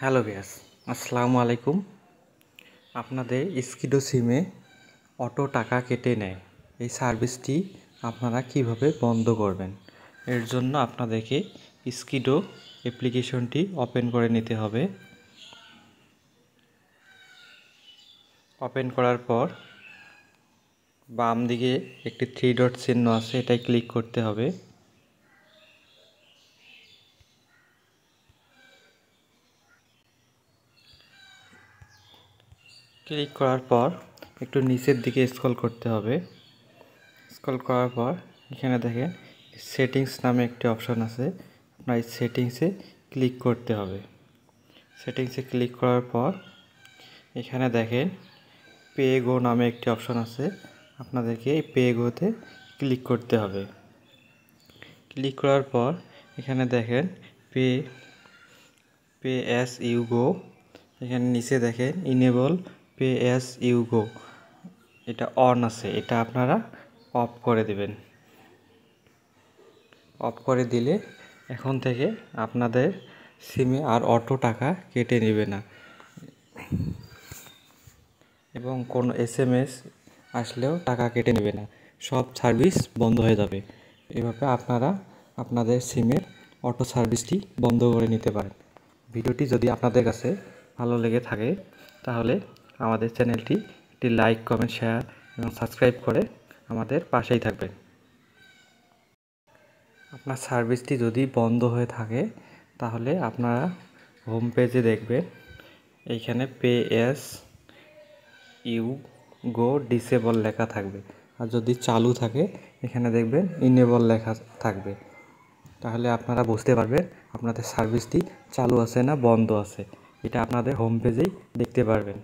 Hello viewers, আসসালামু আলাইকুম। আপনাদের স্কিডো সিমে অটো টাকা কেটে নেয়, এই সার্ভিসটি আপনারা কিভাবে বন্ধ করবেন? এর জন্য আপনাদেরকে স্কিডো অ্যাপ্লিকেশনটি ওপেন করে নিতে হবে। ওপেন করার পর বাম দিকে একটি 3 ডট চিহ্ন আছে, এটাই ক্লিক করতে হবে। ক্লিক করার পর একটু নিচের দিকে স্ক্রল করতে হবে। স্ক্রল করার পর এখানে দেখেন সেটিংস নামে একটি অপশন আছে, আপনার এই সেটিংসে ক্লিক করতে হবে। সেটিংসে ক্লিক করার পর এখানে দেখেন পে গো নামে একটি অপশন আছে, আপনাদেরকে এই পে গোতে ক্লিক করতে হবে। ক্লিক করার পর এখানে দেখেন pay pay as you go, এখানে নিচে দেখেন enable pay as you go, এটা অন আছে, এটা আপনারা অফ করে দেবেন। অফ করে দিলে এখন থেকে আপনাদের সিমে আর অটো টাকা কেটে নেবে না এবং কোনো SMS আসলেও টাকা কেটে নেবে না, সব সার্ভিস বন্ধ হয়ে যাবে। এভাবে আপনারা আপনাদের সিমের অটো সার্ভিসটি বন্ধ করে নিতে পারেন। ভিডিওটি যদি আপনাদের কাছে ভালো লেগে থাকে তাহলে আমাদের চ্যানেলটি একটি লাইক, কমেন্ট, শেয়ার এবং সাবস্ক্রাইব করে আমাদের পাশেই থাকবেন। আপনার সার্ভিসটি যদি বন্ধ হয়ে থাকে তাহলে আপনারা হোম পেজে দেখবেন এইখানে pay as you go disable লেখা থাকবে, আর যদি চালু থাকে এখানে দেখবেন ইনেবল লেখা থাকবে। তাহলে আপনারা বুঝতে পারবেন আপনাদের সার্ভিসটি চালু আছে না বন্ধ আছে, এটা আপনাদের হোম পেজেই দেখতে পারবেন।